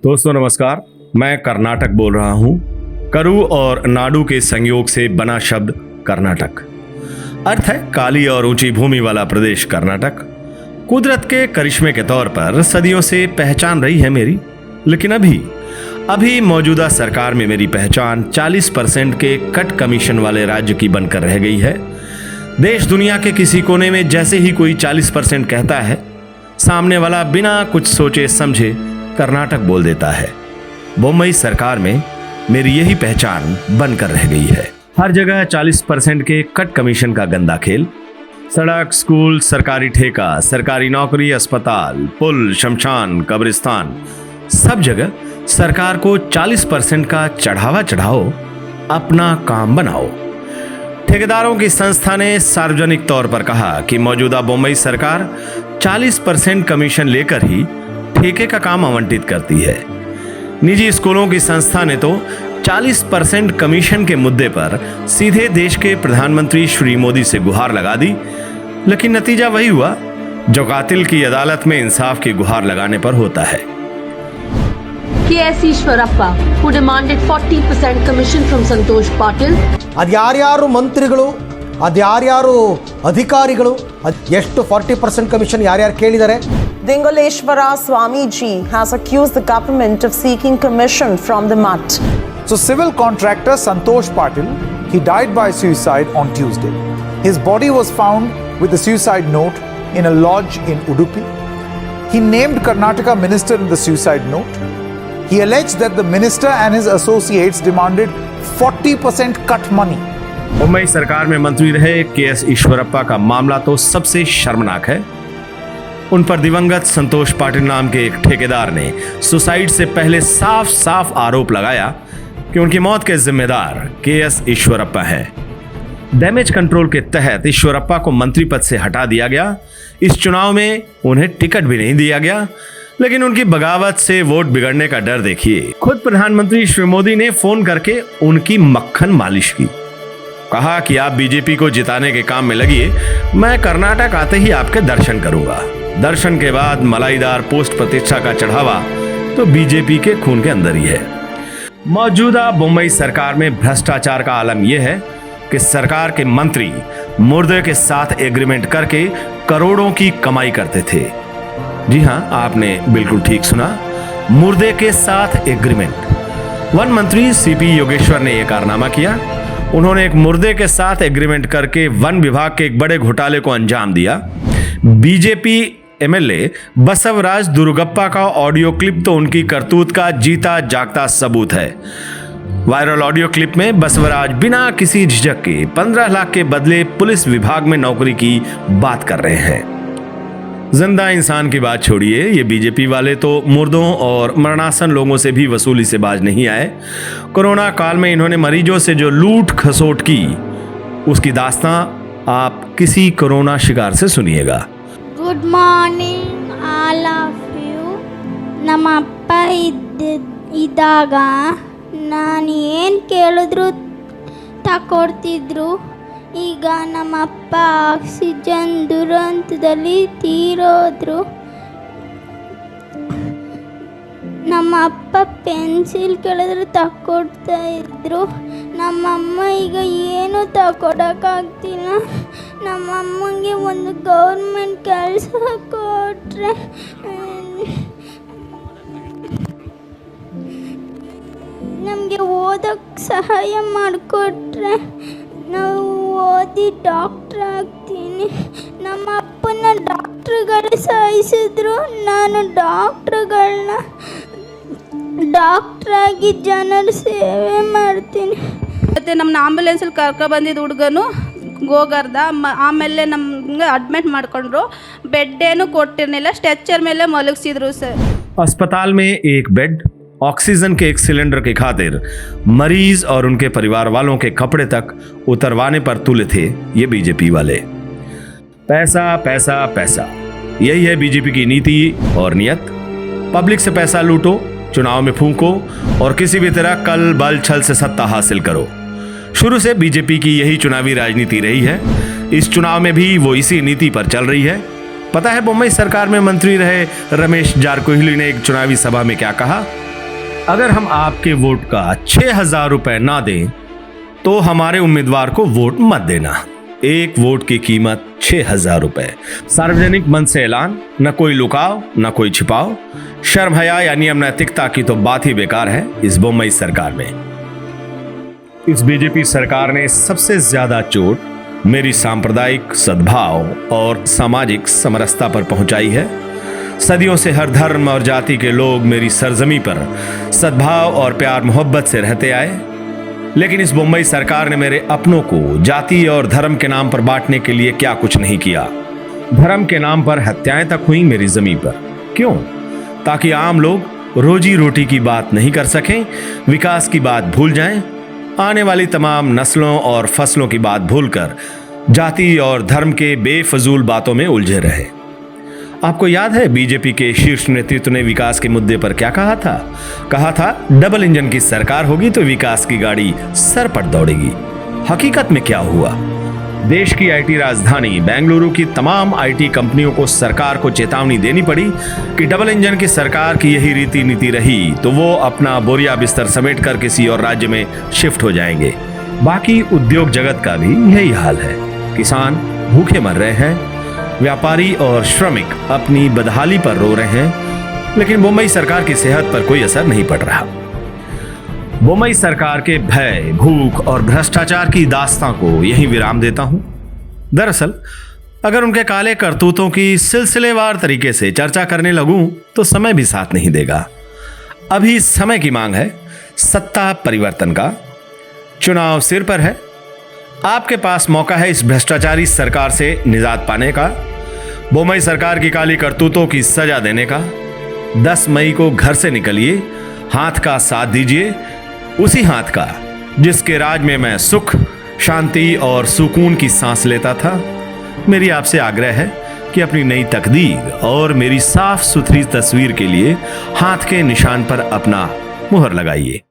दोस्तों नमस्कार, मैं कर्नाटक बोल रहा हूँ। करु और नाडु के संयोग से बना शब्द कर्नाटक, अर्थ है काली और ऊंची भूमि वाला प्रदेश कर्नाटक। कुदरत के करिश्मे के तौर पर सदियों से पहचान रही है मेरी, लेकिन अभी मौजूदा सरकार में मेरी पहचान 40% के कट कमीशन वाले राज्य की बनकर रह गई है। देश दुनिया के किसी कोने में जैसे ही कोई 40% कहता है, सामने वाला बिना कुछ सोचे समझे कर्नाटक बोल देता है। बम्बई सरकार में मेरी यही पहचान बनकर रह गई है। हर जगह 40% के कट कमीशन का गंदा खेल। सड़क, स्कूल, सरकारी ठेका, सरकारी नौकरी, अस्पताल, पुल, शमशान, कब्रिस्तान, सब जगह सरकार को 40% का चढ़ावा चढ़ाओ, अपना काम बनाओ। ठेकेदारों की संस्था ने सार्वजनिक तौर पर कहा कि मौजूदा बम्बई सरकार 40% कमीशन लेकर ही ठेके का काम आवंटित करती है। निजी स्कूलों की संस्था ने तो 40% कमीशन के मुद्दे पर सीधे देश के प्रधानमंत्री श्री मोदी से गुहार लगा दी, लेकिन नतीजा वही हुआ जो कातिल की अदालत में इंसाफ की गुहार लगाने पर होता है। KS Ishwarappa, who demanded 40% commission from Santosh Patil. ಅದ್ಯಾರ್ಯಾರು ಮಂತ್ರಿಗಳು, ಅದ್ಯಾರ್ಯಾರು ಅಧಿಕಾರಿಗಳು, ಎಷ್ಟು 40% ಕಮಿಷನ್ ಯಾರ್ಯಾರು ಕೇಳಿದ್ದಾರೆ? Dingoleshwara Swamiji has accused the government of seeking commission from the mutt. So civil contractor Santosh Patil, he died by suicide on Tuesday. His body was found with a suicide note in a lodge in Udupi. He named Karnataka minister in the suicide note. He alleged that the minister and his associates demanded 40% cut money. Mumbai सरकार में मंत्री रहे KS Eshwarappa का मामला तो सबसे शर्मनाक है। उन पर दिवंगत संतोष पाटिल नाम के एक ठेकेदार ने सुसाइड से पहले साफ साफ आरोप लगाया कि उनकी मौत के जिम्मेदार KS ईश्वरप्पा हैं। डैमेज कंट्रोल के तहत ईश्वरप्पा को मंत्री पद से हटा दिया गया। इस चुनाव में उन्हें टिकट भी नहीं दिया गया, लेकिन उनकी बगावत से वोट बिगड़ने का डर देखिए। खुद प्रधानमंत्री श्री मोदी ने फोन करके उनकी मक्खन मालिश की, कहा कि आप बीजेपी को जिताने के काम में लगिए, मैं कर्नाटक आते ही आपके दर्शन करूंगा। दर्शन के बाद मलाईदार पोस्ट प्रतिष्ठा का चढ़ावा तो बीजेपी के खून के अंदर ही है। मौजूदा मुंबई सरकार में भ्रष्टाचार का आलम यह है कि सरकार के मंत्री मुर्दे के साथ एग्रीमेंट करके करोड़ों की कमाई करते थे। जी हां, आपने बिल्कुल ठीक सुना, मुर्दे के साथ एग्रीमेंट। वन मंत्री CP योगेश्वर ने यह कारनामा किया। उन्होंने एक मुर्दे के साथ एग्रीमेंट करके वन विभाग के एक बड़े घोटाले को अंजाम दिया। बीजेपी MLA बसवराज दुर्गप्पा का ऑडियो क्लिप तो उनकी करतूत का जीता जागता सबूत है। वायरल ऑडियो क्लिप में बसवराज बिना किसी झिझक के 15 लाख के बदले पुलिस विभाग में नौकरी की बात कर रहे हैं। जिंदा इंसान की बात छोड़िए, ये बीजेपी वाले तो मुर्दों और मरणासन लोगों से भी वसूली से बाज नहीं आए। कोरोना काल में इन्होंने मरीजों से जो लूट खसोट की, उसकी दास्तां आप किसी कोरोना शिकार से सुनिएगा। Good morning all of you. ನಮ್ಮ ಅಪ್ಪ ಇದ್ದಾಗ ನಾನು ಏನು ಕೇಳಿದ್ರು ತಕೊಡ್ತಿದ್ರು. ಈಗ ನಮ್ಮ ಅಪ್ಪ ಆಕ್ಸಿಜನ್ ದುರಂತದಲ್ಲಿ ತೀರೋದ್ರು. ನಮ್ಮ ಅಪ್ಪ ಪೆನ್ಸಿಲ್ ಕೇಳಿದ್ರೆ ತಕೊಡ್ತಾ ಇದ್ರು. ನಮ್ಮಮ್ಮ ಈಗ ಏನು ತಕೊಡೋಕ್ಕಾಗ್ತಿಲ್ಲ. ನಮ್ಮಮ್ಮಂಗೆ ಒಂದು ಗೌರ್ಮೆಂಟ್ ಕೆಲಸ ಕೊಟ್ಟರೆ, ನಮಗೆ ಓದೋಕ್ಕೆ ಸಹಾಯ ಮಾಡಿಕೊಟ್ರೆ ನಾವು ಓದಿ ಡಾಕ್ಟ್ರ್ ಆಗ್ತೀನಿ. ನಮ್ಮ ಅಪ್ಪನ ಡಾಕ್ಟ್ರುಗಳು ಸಾಯಿಸಿದ್ರು, ನಾನು ಡಾಕ್ಟ್ರಾಗಿ ಜನರ ಸೇವೆ ಮಾಡ್ತೀನಿ. ಮತ್ತು ನಮ್ಮನ್ನ ಆಂಬುಲೆನ್ಸಲ್ಲಿ ಕರ್ಕೊಬಂದಿದ್ದು ಹುಡುಗನು ಗೋಗರ್ದ. ಆಮೇಲೆ ನಮ್ಗೆ ಅಡ್ಮಿಟ್ ಮಾಡ್ಕೊಂಡ್ರು. ಬೆಡ್ ಏನು ಕೊಟ್ಟಿರಲಿಲ್ಲ, ಸ್ಟ್ರೆಚರ್ ಮೇಲೆ ಮಲಗಿಸಿದ್ರು ಸರ್। अस्पताल में एक बेड, ऑक्सीजन के एक सिलेंडर की खातिर मरीज और उनके परिवार वालों के कपड़े तक उतरवाने पर तुले थे ये बीजेपी वाले। पैसा पैसा पैसा, यही है बीजेपी की नीति और नियत। पब्लिक से पैसा लूटो, चुनाव में फूंको और किसी भी तरह कल बल छल से सत्ता हासिल करो। शुरू से बीजेपी की यही चुनावी राजनीति रही है। इस चुनाव में भी वो इसी नीति पर चल रही है। पता है मुंबई सरकार में मंत्री रहे रमेश जारकोहिली ने एक चुनावी सभा में क्या कहा? अगर हम आपके वोट का 6,000 रुपए ना दें तो हमारे उम्मीदवार को वोट मत देना। एक वोट की कीमत 6,000 रुपए। सार्वजनिक मंच से ऐलान, न कोई लुकाव न कोई छिपाव। शर्म हया या नियम नैतिकता की तो बात ही बेकार है इस बोम्मई सरकार में। इस बीजेपी सरकार ने सबसे ज्यादा चोट मेरी सांप्रदायिक सद्भाव और सामाजिक समरसता पर पहुंचाई है। सदियों से हर धर्म और जाति के लोग मेरी सरजमी पर सद्भाव और प्यार मोहब्बत से रहते आए, लेकिन इस बोम्मई सरकार ने मेरे अपनों को जाति और धर्म के नाम पर बांटने के लिए क्या कुछ नहीं किया। धर्म के नाम पर हत्याएं तक हुई मेरी जमीन पर। क्यों? ताकि आम लोग रोजी रोटी की बात नहीं कर सकें, विकास की बात भूल जाएं, आने वाली तमाम नस्लों और फसलों की बात भूलकर जाति और धर्म के बेफजूल बातों में उलझे रहे। आपको याद है बीजेपी के शीर्ष नेतृत्व ने विकास के मुद्दे पर क्या कहा था? कहा था डबल इंजन की सरकार होगी तो विकास की गाड़ी सर पर दौड़ेगी। हकीकत में क्या हुआ? देश की आईटी राजधानी बेंगलुरु की तमाम आईटी कंपनियों को सरकार को चेतावनी देनी पड़ी कि डबल इंजन की सरकार की यही रीति नीति रही तो वो अपना बोरिया बिस्तर समेट कर किसी और राज्य में शिफ्ट हो जाएंगे। बाकी उद्योग जगत का भी यही हाल है। किसान भूखे मर रहे हैं, व्यापारी और श्रमिक अपनी बदहाली पर रो रहे हैं, लेकिन बोम्मई सरकार की सेहत पर कोई असर नहीं पड़ रहा। बोम्मई सरकार के भय, भूख और भ्रष्टाचार की दास्तां को यहीं विराम देता हूं। दरअसल अगर उनके काले करतूतों की सिलसिलेवार तरीके से चर्चा करने लगूं तो समय भी साथ नहीं देगा। अभी समय की मांग है सत्ता परिवर्तन का। चुनाव सिर पर है। आपके पास मौका है इस भ्रष्टाचारी सरकार से निजात पाने का, बोम्मई सरकार की काली करतूतों की सजा देने का। 10 मई को घर से निकलिए, हाथ का साथ दीजिए, उसी हाथ का जिसके राज में मैं सुख, शांति और सुकून की सांस लेता था। मेरी आपसे आग्रह है कि अपनी नई तकदीर और मेरी साफ सुथरी तस्वीर के लिए हाथ के निशान पर अपना मुहर लगाइए।